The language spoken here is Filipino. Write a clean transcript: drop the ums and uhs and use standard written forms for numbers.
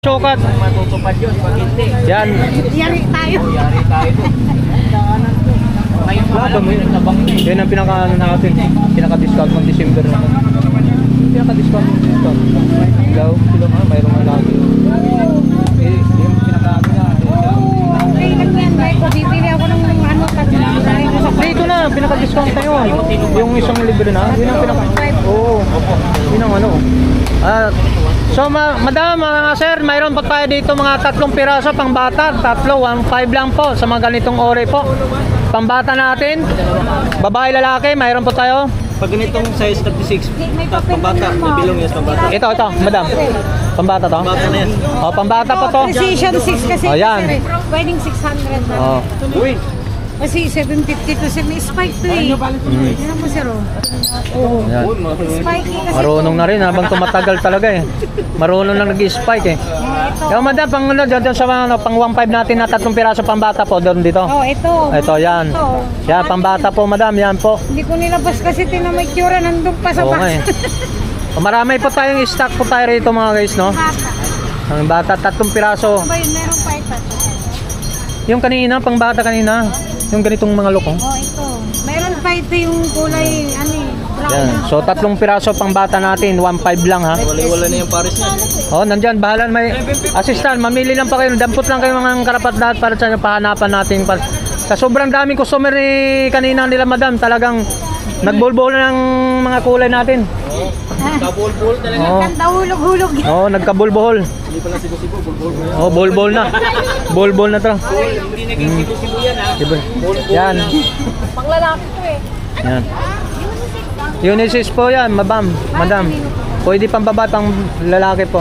Sukat. Matutupad yun pag hindi. Yan. Yari tayo. Yari tayo doon. Ngayon pa alam mo yung nagtabang na eh. Yan ang pinaka-ano natin. Pinaka-discount ng December natin. Pinaka-discount ng discount. Ilaw, sila nga, mayroon nga lagi. Yung pinaka-ano na. Okay lang yan, Marco. Bibili ako ng ano, Dito na, pinaka-discount na yun. Yung isang libre na. Yun ang pinaka... Oo. Yun ang ano. So madam, mga sir, mayroon po tayo dito mga 3 piraso pang bata, 3, 1.5 lang po sa mga ganitong ore po. Pambata natin, babae lalaki, mayroon po tayo. Pag ganitong size 36, pambata, may bilong yan pambata. Ito, madam. Pambata to? Pambata na yan. Oh, pambata po to. Precision 6 kasi. Oh, yan. Pwedeng 600 na. Oh. Uy! Kasi 750 to may spike to eh. Yan mo sir. Yan. Spiky kasi. Marunong na rin habang tumatagal talaga eh. Marunong na nag-spike eh. Yo, madam, pang ano dyan sa ano, pang 1.5 natin na 3 piraso pambata po doon dito. Oh, ito. Ito, yan. Yan, pambata po, madam, yan po. Hindi ko nilabas kasi tinamay tsura nandun pa sa Oo box. nga eh. Marami po tayong stock po tayo rito mga guys, no? Ang bata, 3 piraso. Ano ba yun? Meron pa ito. Yung kanina, pang bata kanina. Yung ganitong mga lukong. Oh, ito. Meron pa ito yung kulay, ano eh. Brown. Yan. So, 3 piraso pang bata natin. 1.5 lang ha. Wala na yung pares niya. Oh, nandyan. Bahala may assistant. Mamili lang pa kayo. Dampot lang kayo mga karapat lahat para sa pahanapan natin. Sa sobrang daming customer ni kanina nila madam, talagang nagbulbol na ng mga kulay natin. Kabul-bul talaga. Oh. Ganda hulog-hulog. Oh, nagkabulbuhol. Hindi pala sibo-sibo, bulbul. Oh, bulbol na. Bulbol na to. Hindi naging sibo-sibo yan ha. Diba? Yan. Pang lalaki to eh. Yan. Unisex po yan, madam. Pwede pang babae, pang lalaki po.